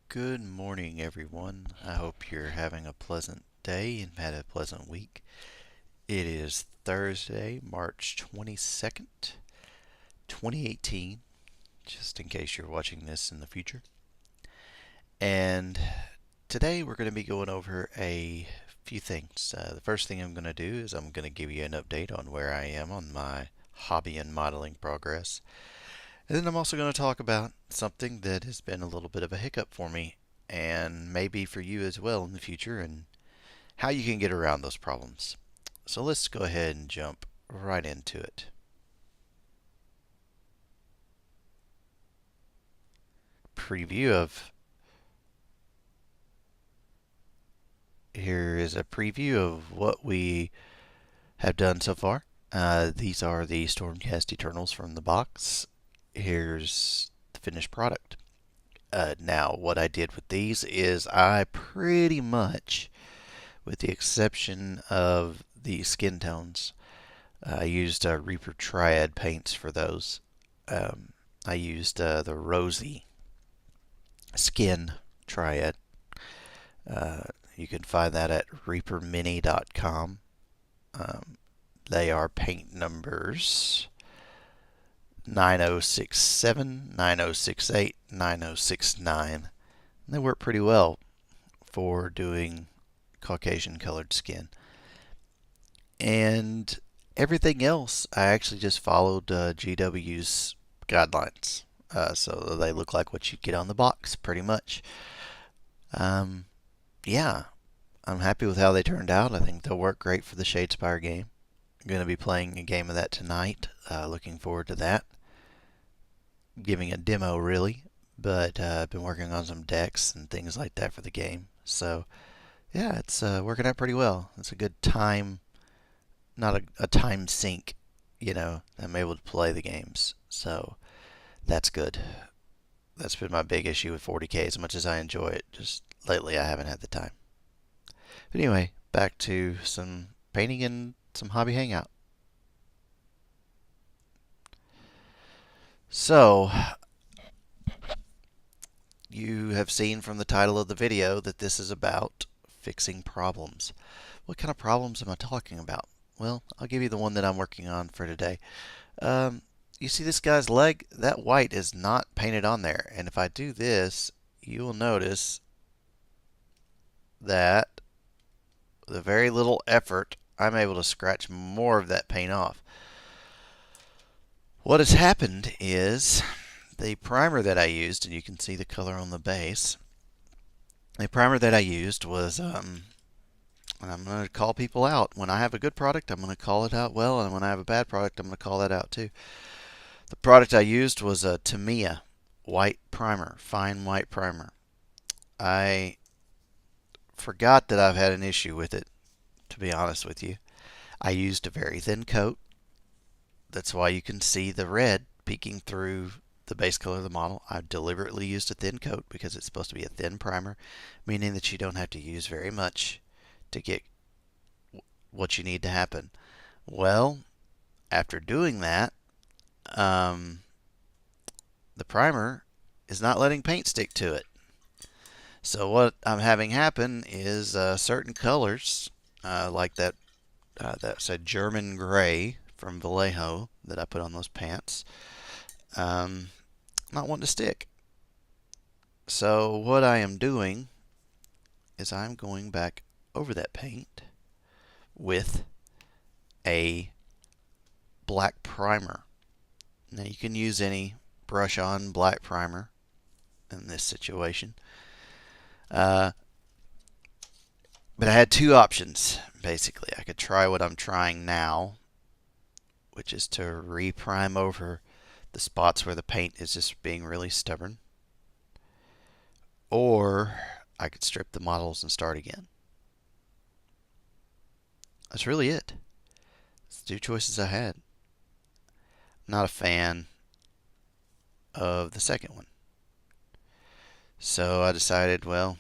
Good morning, everyone. I hope you're having a pleasant day and had a pleasant week. It is Thursday, March 22nd, 2018, just in case you're watching this in the future. And today we're going to be going over a few things. The first thing I'm going to do is I'm going to give you an update on where I am on my hobby and modeling progress. And then I'm also going to talk about something that has been a little bit of a hiccup for me and maybe for you as well in the future, and how you can get around those problems. So let's go ahead and jump right into it. Preview of Here is a preview of what we have done so far. These are the Stormcast Eternals from the box. Here's the finished product. Now, what I did with these is I pretty much, with the exception of the skin tones, I used Reaper Triad paints for those. I used the Rosy Skin Triad. You can find that at reapermini.com. They are paint numbers 9067, 9068, 9069. They work pretty well for doing Caucasian colored skin. And everything else, I actually just followed GW's guidelines. So they look like what you get on the box, pretty much. Um, yeah, I'm happy with how they turned out. I think they'll work great for the Shadespire game. I'm going to be playing a game of that tonight. Looking forward to that. Giving a demo, really. But I've been working on some decks and things like that for the game. So, yeah, it's working out pretty well. It's a good time, not a time sink, I'm able to play the games. So, that's good. That's been my big issue with 40K. As much as I enjoy it, just lately I haven't had the time. But anyway, back to some painting and some hobby hangout. So, you have seen from the title of the video that this is about fixing problems. What kind of problems am I talking about? Well, I'll give you the one that I'm working on for today. Um, you see this guy's leg? That white is not painted on there. And if I do this, you will notice that with a very little effort, I'm able to scratch more of that paint off. What has happened is the primer that I used, and you can see the color on the base, the primer that I used was, and I'm going to call people out. When I have a good product, I'm going to call it out well, and when I have a bad product, I'm going to call that out too. The product I used was a Tamiya white primer, fine white primer. I forgot that I've had an issue with it, to be honest with you. I used a very thin coat. That's why you can see the red peeking through the base color of the model. I deliberately used a thin coat because it's supposed to be a thin primer, meaning that you don't have to use very much to get what you need to happen. Well, after doing that, the primer is not letting paint stick to it. So what I'm having happen is certain colors, like that's a German gray from Vallejo that I put on those pants, not wanting to stick. So what I am doing is I'm going back over that paint with a black primer. Now you can use any brush on black primer in this situation. But I had two options, basically. I could try what I'm trying now, which is to reprime over the spots where the paint is just being really stubborn. Or I could strip the models and start again. That's really it. It's the two choices I had. Not a fan of the second one. So I decided, well,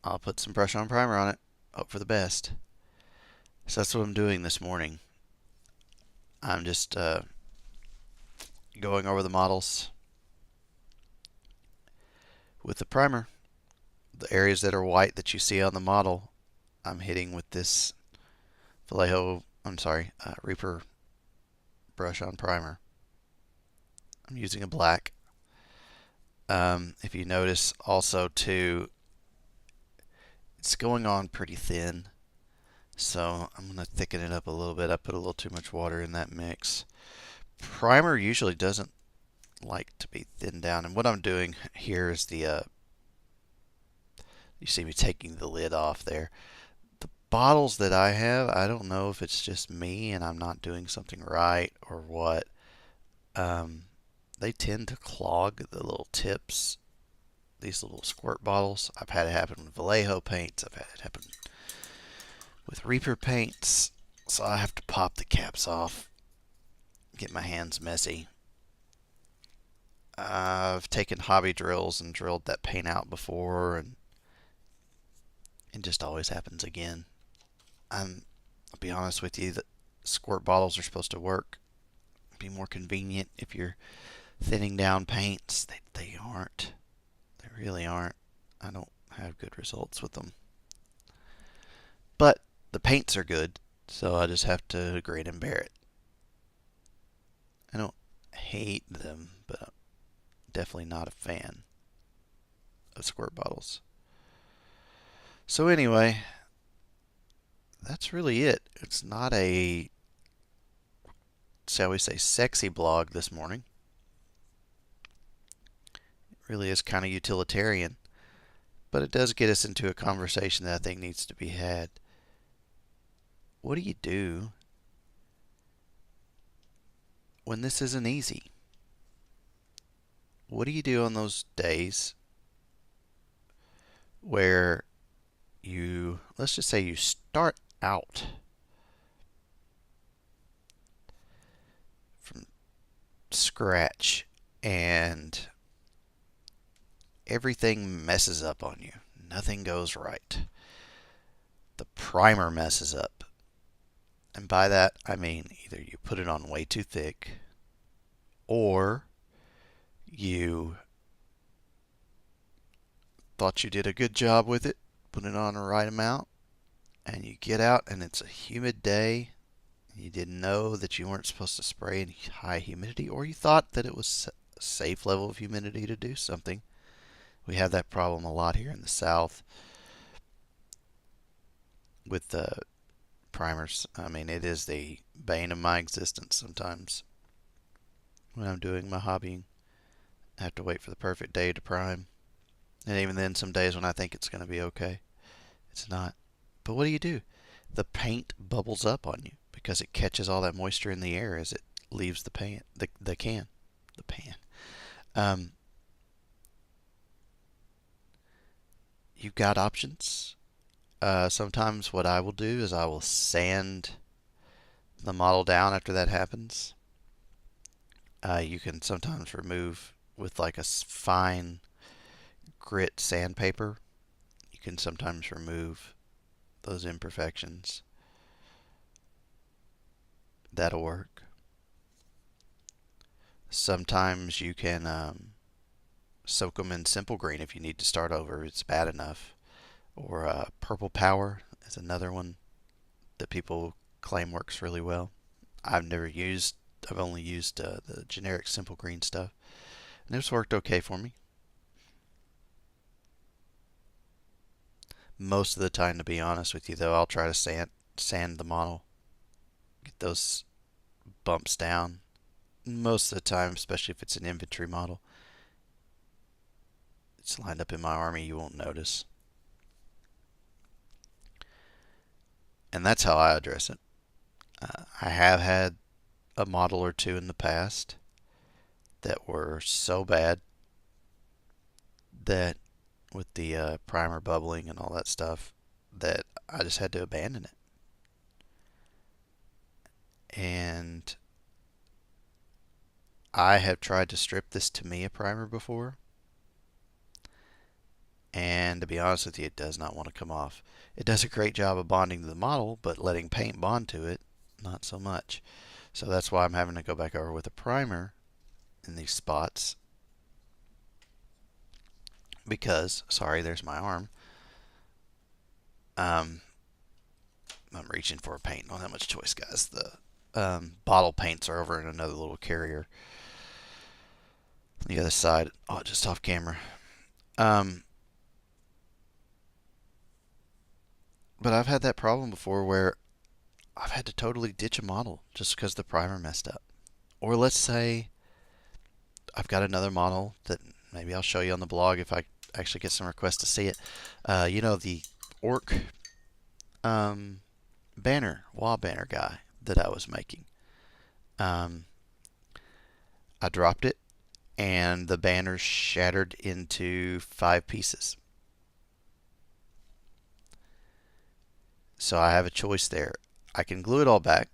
I'll put some brush on primer on it, hope for the best. So that's what I'm doing this morning. I'm just going over the models, with the primer. The areas that are white that you see on the model, I'm hitting with this Reaper brush on primer. I'm using a black. If you notice also too, it's going on pretty thin. So I'm going to thicken it up a little bit. I put a little too much water in that mix. Primer usually doesn't like to be thinned down. And what I'm doing here is you see me taking the lid off there. The bottles that I have, I don't know if it's just me and I'm not doing something right or what. They tend to clog the little tips. These little squirt bottles. I've had it happen with Vallejo paints. I've had it happen with Reaper paints. So I have to pop the caps off. Get my hands messy. I've taken hobby drills and drilled that paint out before, and it just always happens again. I'll be honest with you, that squirt bottles are supposed to work. Be more convenient if you're thinning down paints. They aren't. They really aren't. I don't have good results with them. But the paints are good, so I just have to grin and bear it. I don't hate them, but I'm definitely not a fan of squirt bottles. So anyway, that's really it. It's not a, shall we say, sexy blog this morning. It really is kind of utilitarian, but it does get us into a conversation that I think needs to be had. What do you do when this isn't easy? What do you do on those days where let's just say you start out from scratch and everything messes up on you. Nothing goes right. The primer messes up. And by that, I mean either you put it on way too thick, or you thought you did a good job with it, put it on the right amount, and you get out and it's a humid day, and you didn't know that you weren't supposed to spray in high humidity, or you thought that it was a safe level of humidity to do something. We have that problem a lot here in the South with the primers. I mean, it is the bane of my existence sometimes when I'm doing my hobbying. I have to wait for the perfect day to prime. And even then, some days when I think it's going to be okay, it's not. But what do? The paint bubbles up on you because it catches all that moisture in the air as it leaves the pan. You've got options. Sometimes what I will do is I will sand the model down after that happens. You can sometimes remove with like a fine grit sandpaper. You can sometimes remove those imperfections. That'll work. Sometimes you can soak them in simple green if you need to start over. It's bad enough. Or purple power is another one that people claim works really well. I've only used the generic simple green stuff, and it's worked okay for me. Most of the time, to be honest with you, though, I'll try to sand the model, get those bumps down. Most of the time, especially if it's an infantry model, it's lined up in my army, you won't notice. And that's how I address it. I have had a model or two in the past that were so bad that with the primer bubbling and all that stuff that I just had to abandon it. And I have tried to strip this Tamiya primer before, and to be honest with you, it does not want to come off. It does a great job of bonding to the model, but letting paint bond to it, not so much. So that's why I'm having to go back over with a primer in these spots. because, sorry, there's my arm. Um, I'm reaching for a paint. Don't have much choice, guys. The bottle paints are over in another little carrier on the other side. Oh, just off camera. Um, but I've had that problem before where I've had to totally ditch a model just because the primer messed up. Or let's say I've got another model that maybe I'll show you on the blog if I actually get some requests to see it. The orc um, wall banner guy that I was making. Um, I dropped it, and the banner shattered into 5 pieces. So I have a choice there. I can glue it all back,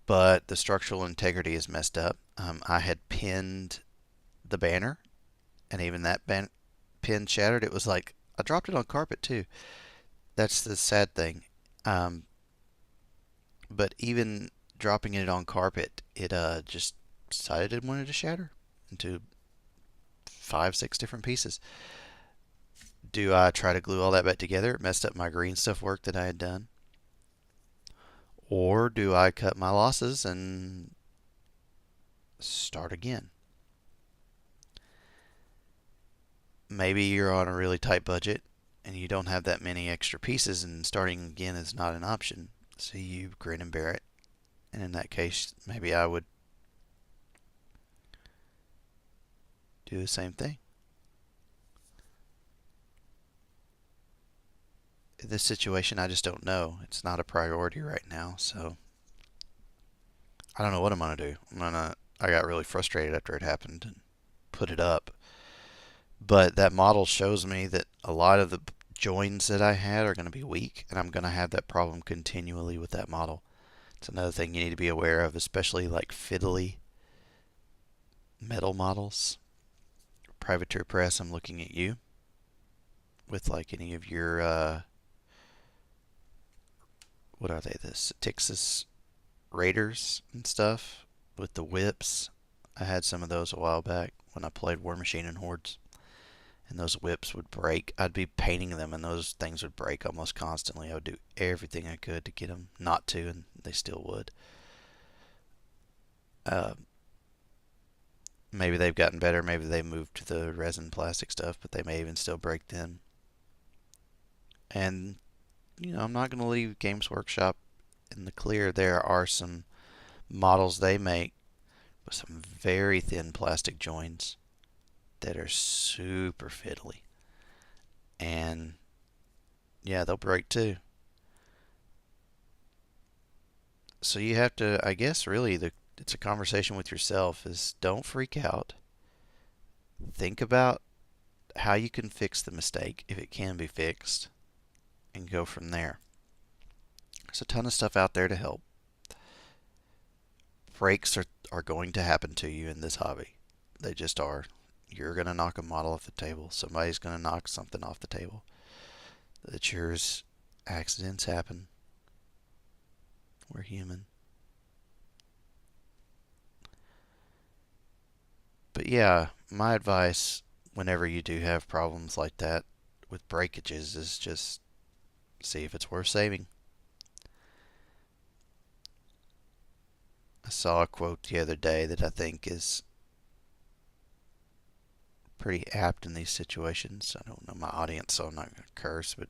but the structural integrity is messed up. I had pinned the banner, and even that pin shattered. It was like I dropped it on carpet too. That's the sad thing. Um, but even dropping it on carpet, it just decided it wanted to shatter into 5, 6 different pieces. Do I try to glue all that back together? It messed up my green stuff work that I had done. Or do I cut my losses and start again? Maybe you're on a really tight budget and you don't have that many extra pieces, and starting again is not an option. So you grin and bear it. And in that case, maybe I would do the same thing. This situation, I just don't know. It's not a priority right now, so I don't know what I'm gonna do. I got really frustrated after it happened and put it up. But that model shows me that a lot of the joins that I had are going to be weak, and I'm going to have that problem continually with that model. It's another thing you need to be aware of, especially like fiddly metal models. Privateer Press, I'm looking at you with like any of your what are they? The Texas Raiders and stuff with the whips. I had some of those a while back when I played War Machine and Hordes, and those whips would break. I'd be painting them, and those things would break almost constantly. I would do everything I could to get them not to, and they still would. Uh, Maybe they've gotten better. Maybe they moved to the resin plastic stuff, but they may even still break then. And I'm not going to leave Games Workshop in the clear. There are some models they make with some very thin plastic joints that are super fiddly. And yeah, they'll break too. So you have to, I guess, really, it's a conversation with yourself. Is don't freak out. Think about how you can fix the mistake if it can be fixed, and go from there. There's a ton of stuff out there to help. Breaks are going to happen to you in this hobby. They just are. You're going to knock a model off the table. Somebody's going to knock something off the table. That's yours. Accidents happen. We're human. But yeah, my advice whenever you do have problems like that with breakages is just see if it's worth saving. I saw a quote the other day that I think is pretty apt in these situations. I don't know my audience, so I'm not going to curse, but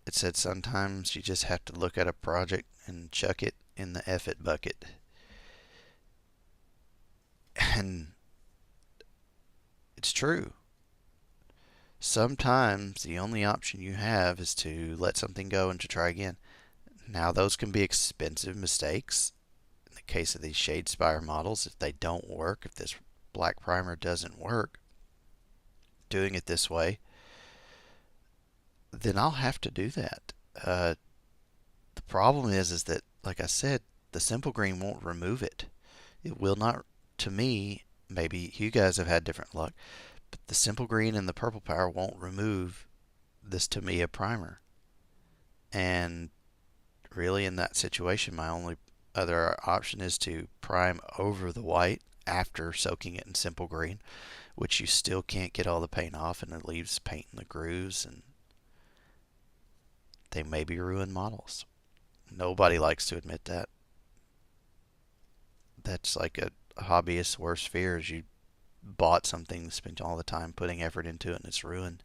it said sometimes you just have to look at a project and chuck it in the F it bucket. And it's true. Sometimes the only option you have is to let something go and to try again. Now, those can be expensive mistakes. In the case of these Shadespire models, if they don't work, if this black primer doesn't work, doing it this way, then I'll have to do that. The problem is that, like I said, the simple green won't remove it. It will not, to me, maybe you guys have had different luck, but the simple green and the purple power won't remove this Tamiya primer. And really, in that situation, my only other option is to prime over the white after soaking it in simple green, which you still can't get all the paint off, and it leaves paint in the grooves, and they maybe ruin models. Nobody likes to admit that. That's like a hobbyist's worst fear is you bought something, spent all the time putting effort into it, and it's ruined.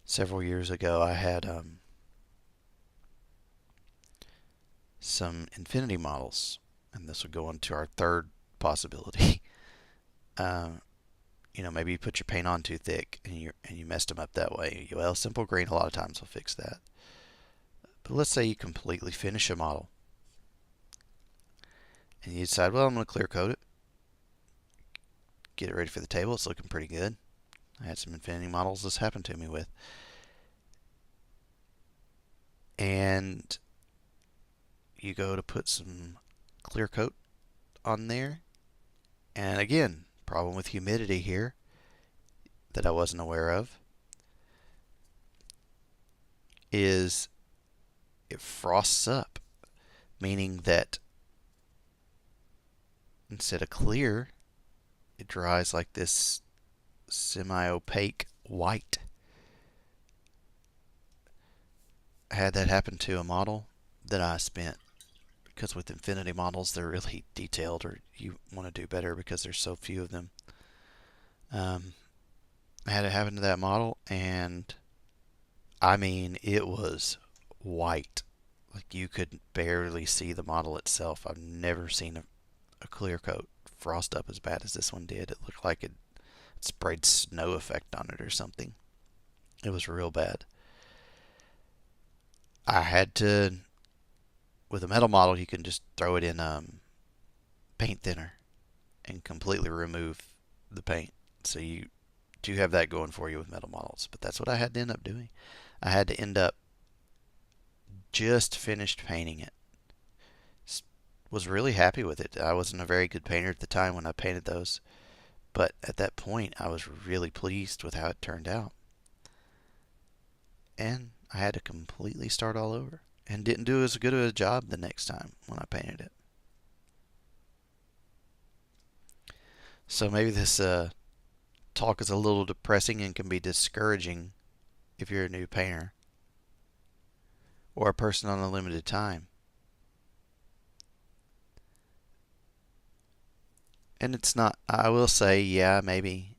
Several years ago, I had some Infinity models, and this would go on to our third possibility. Maybe you put your paint on too thick and you messed them up that way. Well, simple green a lot of times will fix that. But let's say you completely finish a model and you decide, well, I'm going to clear coat it, get it ready for the table. It's looking pretty good. I had some Infinity models this happened to me with. And you go to put some clear coat on there. And again, problem with humidity here that I wasn't aware of is it frosts up, meaning that instead of clear, it dries like this semi-opaque white. I had that happen to a model that I spent, because with Infinity models they're really detailed, or you want to do better because there's so few of them. I had it happen to that model, and I mean, it was white. Like you could barely see the model itself. I've never seen a clear coat frost up as bad as this one did. It looked like it sprayed snow effect on it or something. It was real bad. I had to, with a metal model, you can just throw it in paint thinner and completely remove the paint. So you do have that going for you with metal models. But that's what I had to end up doing. I had to end up just finished painting it. Was really happy with it. I wasn't a very good painter at the time when I painted those, but at that point I was really pleased with how it turned out. And I had to completely start all over and didn't do as good of a job the next time when I painted it. So maybe this talk is a little depressing and can be discouraging if you're a new painter or a person on a limited time. And it's not, I will say, yeah, maybe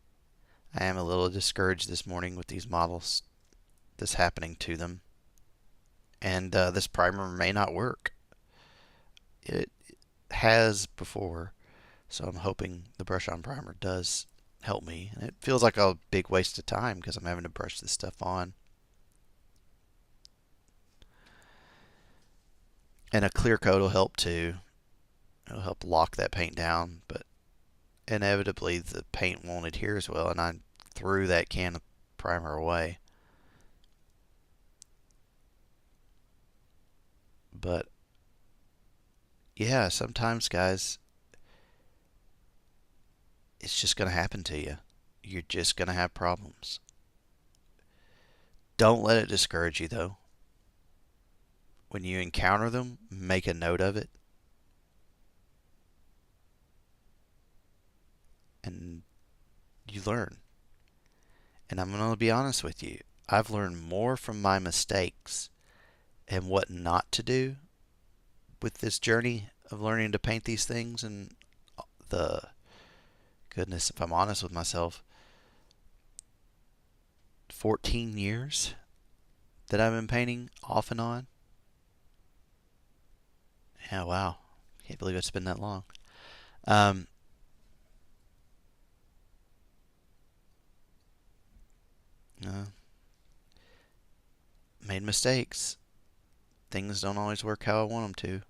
I am a little discouraged this morning with these models, this happening to them. And this primer may not work. It has before, so I'm hoping the brush on primer does help me. And it feels like a big waste of time because I'm having to brush this stuff on. And a clear coat will help too. It'll help lock that paint down, but inevitably the paint won't adhere as well, and I threw that can of primer away. But yeah, sometimes, guys, it's just going to happen to you. You're just going to have problems. Don't let it discourage you, though. When you encounter them, make a note of it. And you learn. And I'm going to be honest with you. I've learned more from my mistakes and what not to do with this journey of learning to paint these things, and the goodness, if I'm honest with myself, 14 years that I've been painting off and on. Yeah, wow. Can't believe it's been that long. Made mistakes. Things don't always work how I want them to.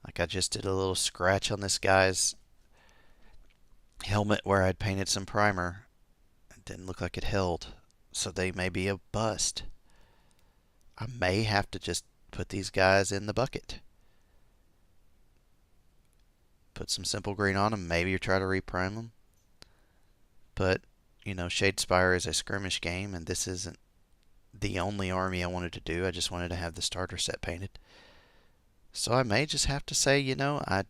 Like I just did a little scratch on this guy's helmet where I'd painted some primer. It didn't look like it held, so they may be a bust. I may have to just put these guys in the bucket. Put some simple green on them, maybe try to reprime them. But, Shadespire is a skirmish game, and this isn't the only army I wanted to do. I just wanted to have the starter set painted. So I may just have to say, I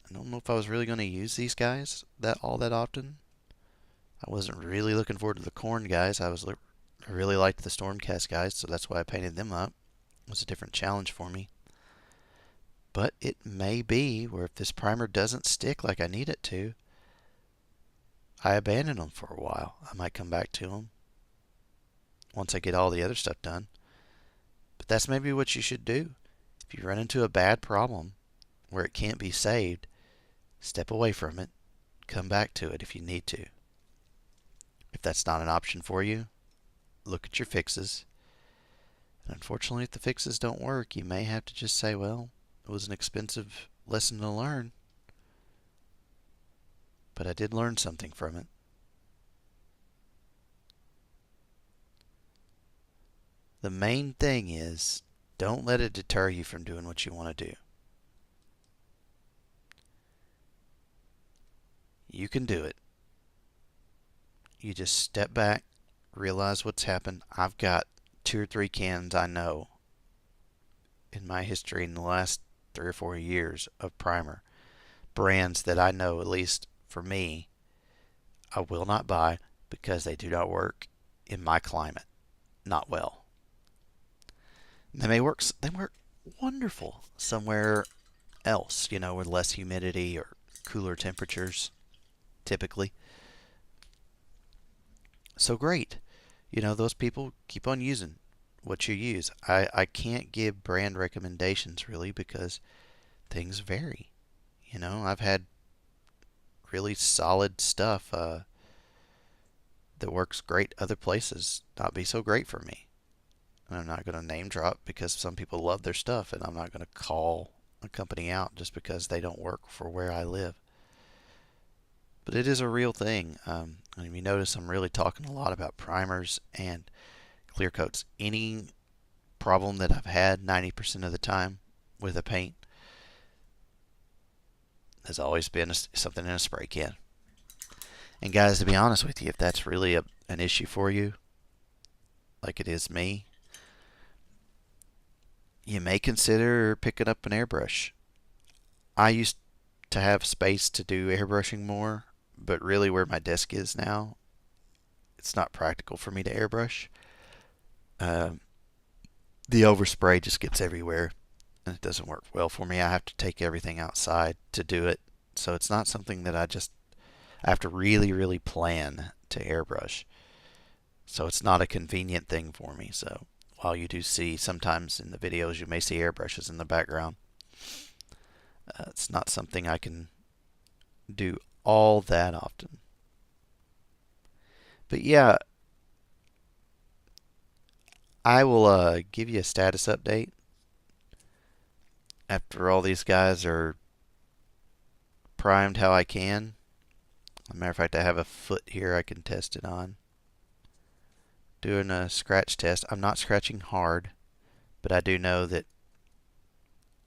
I don't know if I was really going to use these guys all that often. I wasn't really looking forward to the corn guys. I really liked the Stormcast guys, so that's why I painted them up. It was a different challenge for me. But it may be where if this primer doesn't stick like I need it to, I abandon them for a while. I might come back to them once I get all the other stuff done. But that's maybe what you should do. If you run into a bad problem where it can't be saved, step away from it. Come back to it if you need to. If that's not an option for you, look at your fixes. And unfortunately, if the fixes don't work, you may have to just say, well, it was an expensive lesson to learn, but I did learn something from it. The main thing is, don't let it deter you from doing what you want to do. You can do it. You just step back, realize what's happened. I've got 2 or 3 cans I know in my history in the last 3 or 4 years of primer. Brands that I know, at least for me, I will not buy because they do not work in my climate. Not well. They work wonderful somewhere else, with less humidity or cooler temperatures, typically. So great. Those people keep on using what you use. I can't give brand recommendations really because things vary. I've had really solid stuff that works great other places not be so great for me. And I'm not going to name drop because some people love their stuff, and I'm not going to call a company out just because they don't work for where I live. But it is a real thing. And if you notice, I'm really talking a lot about primers and clear coats. Any problem that I've had 90% of the time with a paint has always been something in a spray can. And guys, to be honest with you, if that's really an issue for you, like it is me, you may consider picking up an airbrush. I used to have space to do airbrushing more, but really where my desk is now, it's not practical for me to airbrush. The overspray just gets everywhere, and it doesn't work well for me. I have to take everything outside to do it, so it's not something that I have to really, really plan to airbrush. So it's not a convenient thing for me. So while you do see sometimes in the videos you may see airbrushes in the background, it's not something I can do all that often. But yeah, I will give you a status update after all these guys are primed how I can. As a matter of fact, I have a foot here I can test it on. Doing a scratch test. I'm not scratching hard, but I do know that,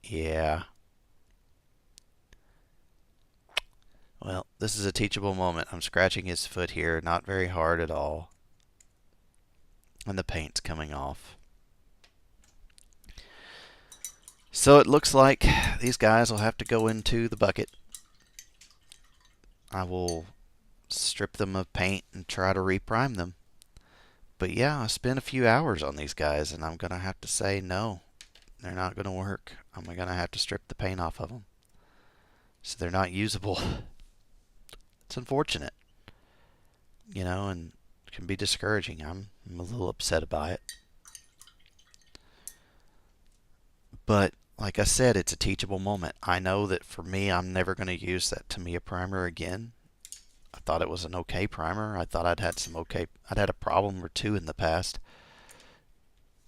yeah. Well, this is a teachable moment. I'm scratching his foot here, not very hard at all. And the paint's coming off. So it looks like these guys will have to go into the bucket. I will strip them of paint and try to reprime them. But yeah, I spent a few hours on these guys, and I'm going to have to say no. They're not going to work. I'm going to have to strip the paint off of them. So they're not usable. It's unfortunate. And it can be discouraging. I'm a little upset by it. But like I said, it's a teachable moment. I know that for me, I'm never going to use that Tamiya primer again. I thought it was an okay primer. I thought I'd had a problem or two in the past.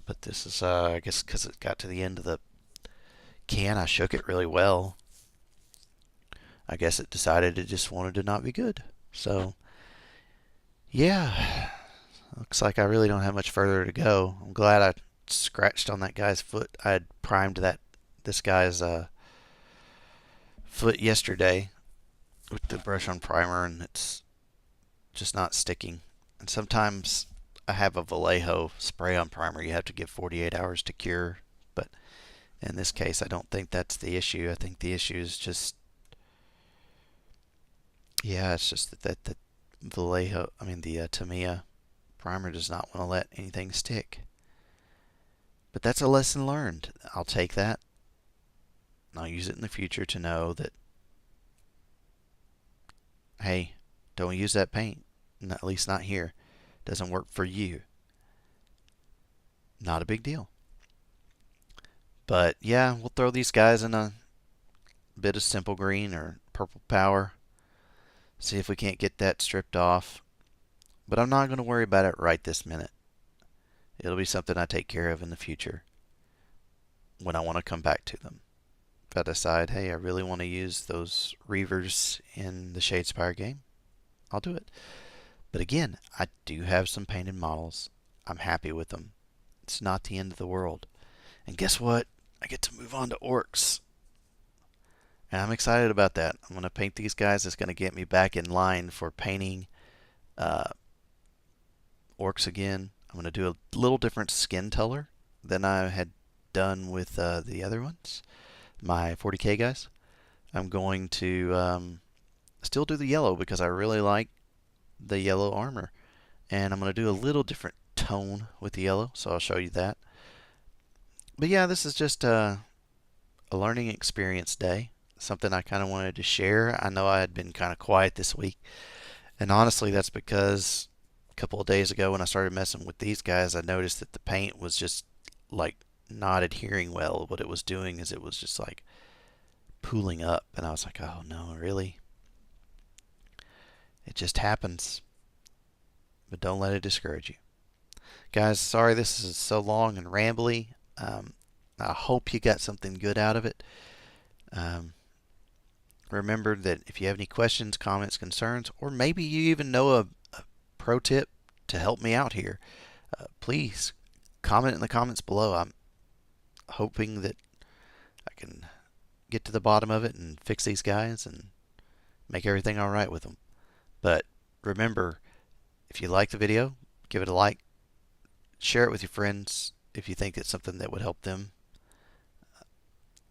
But this is, I guess because it got to the end of the can, I shook it really well. I guess it decided it just wanted to not be good. So, yeah, looks like I really don't have much further to go. I'm glad I scratched on that guy's foot. I had primed this guy's foot yesterday with the brush on primer, and it's just not sticking. And sometimes I have a Vallejo spray on primer. You have to give 48 hours to cure, but in this case I don't think that's the issue. I think the issue is just Yeah, it's just that the Vallejo, I mean the Tamiya primer does not want to let anything stick. But that's a lesson learned. I'll take that and I'll use it in the future to know that, hey, don't use that paint. At least not here. Doesn't work for you. Not a big deal. But yeah, we'll throw these guys in a bit of simple green or purple power. See if we can't get that stripped off. But I'm not going to worry about it right this minute. It'll be something I take care of in the future when I want to come back to them. If I decide, hey, I really want to use those Reavers in the Shadespire game, I'll do it. But again, I do have some painted models. I'm happy with them. It's not the end of the world. And guess what? I get to move on to orcs. And I'm excited about that. I'm going to paint these guys. It's going to get me back in line for painting uh, orcs again. I'm going to do a little different skin color than I had done with the other ones, my 40k guys. I'm going to still do the yellow because I really like the yellow armor. And I'm going to do a little different tone with the yellow, so I'll show you that. But yeah, this is just a learning experience day. Something I kind of wanted to share. I know I had been kind of quiet this week, and honestly, that's because a couple of days ago when I started messing with these guys, I noticed that the paint was just like not adhering well. What it was doing is it was just like pooling up, and I was like, oh no, really? It just happens. But don't let it discourage you. Guys, sorry this is so long and rambly. I hope you got something good out of it. Um, Remember that if you have any questions, comments, concerns, or maybe you even know a pro tip to help me out here, please comment in the comments below. I'm hoping that I can get to the bottom of it and fix these guys and make everything all right with them. But remember, if you like the video, give it a like, share it with your friends if you think it's something that would help them.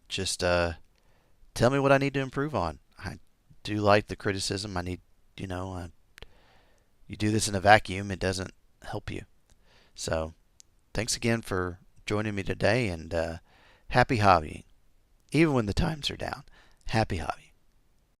Just tell me what I need to improve on. I do like the criticism. I need, you do this in a vacuum, it doesn't help you. So, thanks again for joining me today, and happy hobbying. Even when the times are down, happy hobbying.